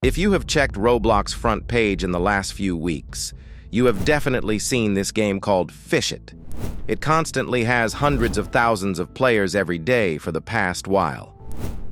If you have checked Roblox front page in the last few weeks, you have definitely seen this game called Fish It. It constantly has hundreds of thousands of players every day for the past while.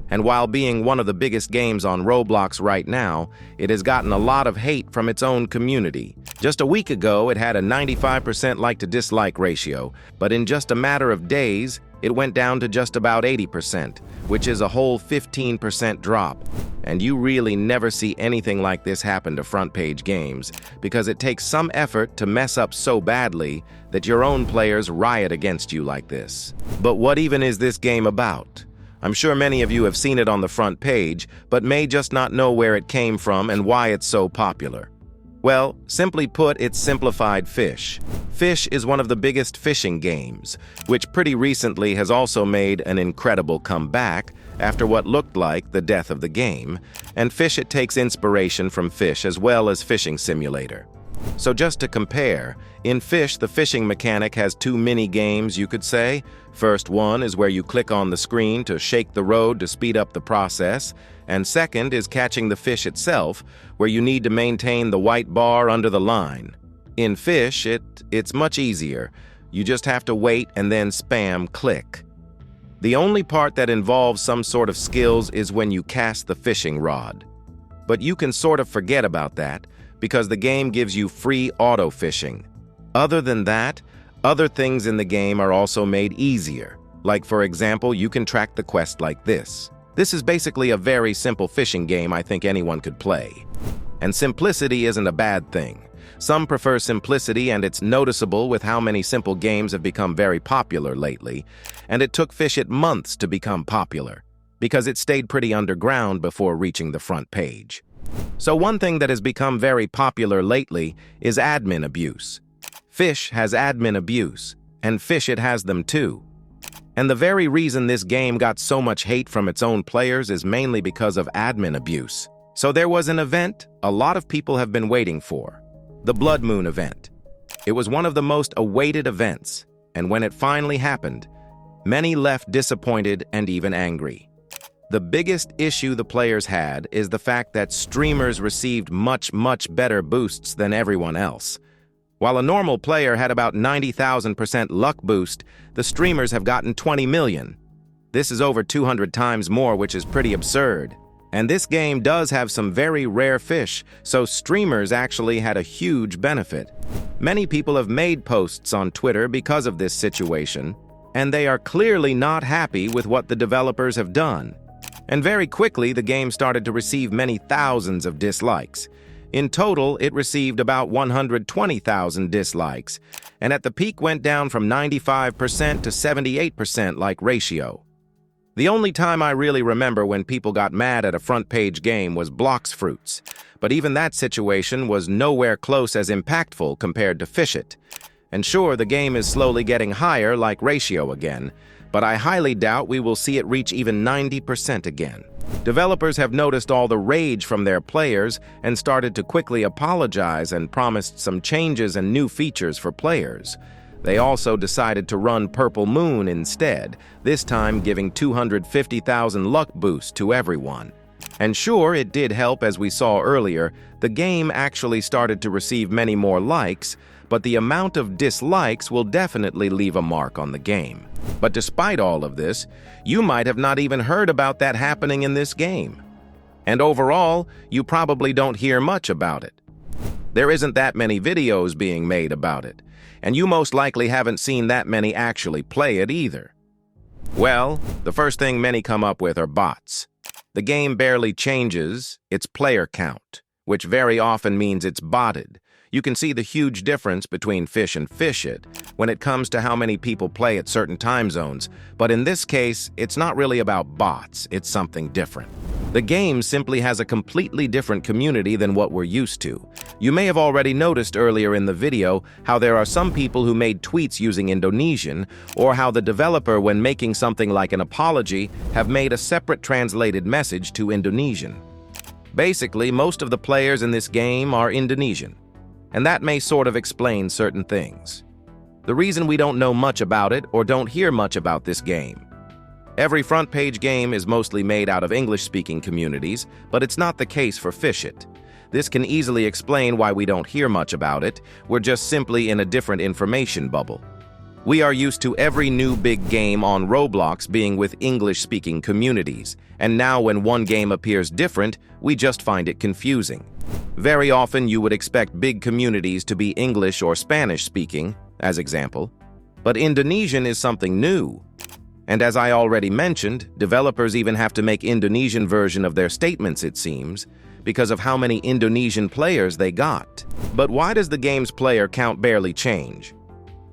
And while being one of the biggest games on Roblox right now, it has gotten a lot of hate from its own community. Just a week ago, it had a 95% like to dislike ratio, but in just a matter of days, it went down to just about 80%, which is a whole 15% drop. And you really never see anything like this happen to front page games, because it takes some effort to mess up so badly that your own players riot against you like this. But what even is this game about? I'm sure many of you have seen it on the front page, but may just not know where it came from and why it's so popular. Well, simply put, it's simplified Fish. Fish is one of the biggest fishing games, which pretty recently has also made an incredible comeback after what looked like the death of the game, and Fish It takes inspiration from Fish as well as Fishing Simulator. So just to compare, in Fish, the fishing mechanic has two mini-games, you could say. First one is where you click on the screen to shake the rod to speed up the process, and second is catching the fish itself, where you need to maintain the white bar under the line. In Fish, it's much easier. You just have to wait and then spam click. The only part that involves some sort of skills is when you cast the fishing rod. But you can sort of forget about that, because the game gives you free auto fishing. Other than that, other things in the game are also made easier. Like, for example, you can track the quest like this. This is basically a very simple fishing game I think anyone could play. And simplicity isn't a bad thing. Some prefer simplicity, and it's noticeable with how many simple games have become very popular lately. And it took Fish It months to become popular, because it stayed pretty underground before reaching the front page. So one thing that has become very popular lately is admin abuse. Fish has admin abuse, and Fish It has them too. And the very reason this game got so much hate from its own players is mainly because of admin abuse. So there was an event a lot of people have been waiting for, the Blood Moon event. It was one of the most awaited events, and when it finally happened, many left disappointed and even angry. The biggest issue the players had is the fact that streamers received much better boosts than everyone else. While a normal player had about 90,000% luck boost, the streamers have gotten 20 million. This is over 200 times more, which is pretty absurd. And this game does have some very rare fish, so streamers actually had a huge benefit. Many people have made posts on Twitter because of this situation, and they are clearly not happy with what the developers have done. And very quickly, the game started to receive many thousands of dislikes. In total, it received about 120,000 dislikes, and at the peak went down from 95% to 78% like ratio. The only time I really remember when people got mad at a front-page game was Blox Fruits, but even that situation was nowhere close as impactful compared to Fish It. And sure, the game is slowly getting higher like ratio again, but I highly doubt we will see it reach even 90% again. Developers have noticed all the rage from their players and started to quickly apologize and promised some changes and new features for players. They also decided to run Purple Moon instead, this time giving 250,000 luck boost to everyone. And sure, it did help. As we saw earlier, the game actually started to receive many more likes, but the amount of dislikes will definitely leave a mark on the game. But despite all of this, you might have not even heard about that happening in this game. And overall, you probably don't hear much about it. There isn't that many videos being made about it, and you most likely haven't seen that many actually play it either. Well, the first thing many come up with are bots. The game barely changes its player count, which very often means it's botted. You can see the huge difference between Fish and Fish It when it comes to how many people play at certain time zones, but in this case, it's not really about bots, it's something different. The game simply has a completely different community than what we're used to. You may have already noticed earlier in the video how there are some people who made tweets using Indonesian, or how the developer, when making something like an apology, have made a separate translated message to Indonesian. Basically, most of the players in this game are Indonesian, and that may sort of explain certain things. The reason we don't know much about it or don't hear much about this game Every front-page game is mostly made out of English-speaking communities, but it's not the case for Fish-It. This can easily explain why we don't hear much about it. We're just simply in a different information bubble. We are used to every new big game on Roblox being with English-speaking communities, and now when one game appears different, we just find it confusing. Very often you would expect big communities to be English or Spanish-speaking, as example, but Indonesian is something new. And as I already mentioned, developers even have to make Indonesian version of their statements, it seems, because of how many Indonesian players they got. But why does the game's player count barely change?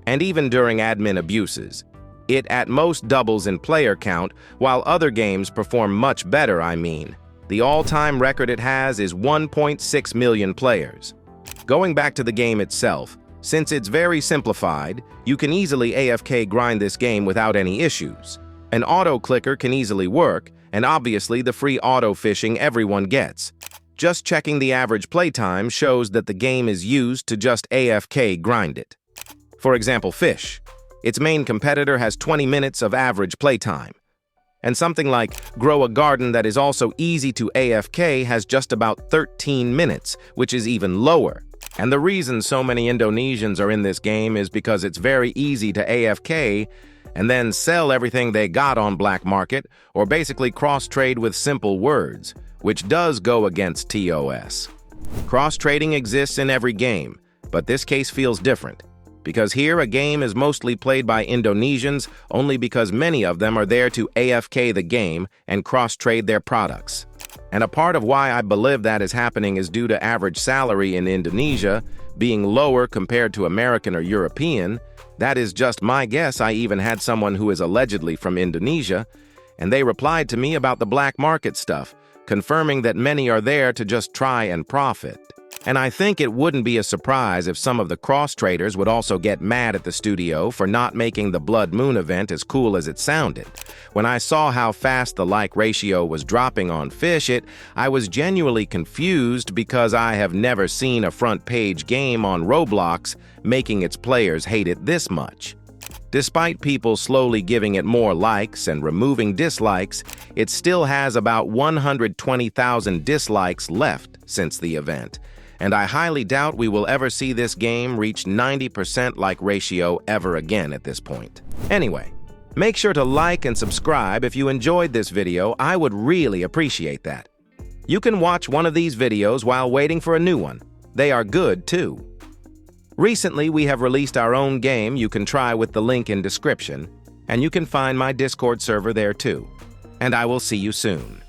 And even during admin abuses, it at most doubles in player count, while other games perform much better, I mean. The all-time record it has is 1.6 million players. Going back to the game itself, since it's very simplified, you can easily AFK grind this game without any issues. An auto-clicker can easily work, and obviously the free auto-fishing everyone gets. Just checking the average playtime shows that the game is used to just AFK grind it. For example, Fish. Its main competitor has 20 minutes of average playtime. And something like Grow a Garden that is also easy to AFK has just about 13 minutes, which is even lower. And the reason so many Indonesians are in this game is because it's very easy to AFK and then sell everything they got on black market or basically cross-trade with simple words, which does go against TOS. Cross-trading exists in every game, but this case feels different, because here a game is mostly played by Indonesians only because many of them are there to AFK the game and cross-trade their products. And a part of why I believe that is happening is due to average salary in Indonesia being lower compared to American or European. That is just my guess. I even had someone who is allegedly from Indonesia, and they replied to me about the black market stuff, confirming that many are there to just try and profit. And I think it wouldn't be a surprise if some of the cross-traders would also get mad at the studio for not making the Blood Moon event as cool as it sounded. When I saw how fast the like ratio was dropping on Fish-It, I was genuinely confused because I have never seen a front-page game on Roblox making its players hate it this much. Despite people slowly giving it more likes and removing dislikes, it still has about 120,000 dislikes left since the event. And I highly doubt we will ever see this game reach 90% like ratio ever again at this point. Anyway, make sure to like and subscribe if you enjoyed this video. I would really appreciate that. You can watch one of these videos while waiting for a new one. They are good too. Recently, we have released our own game you can try with the link in description, and you can find my Discord server there too. And I will see you soon.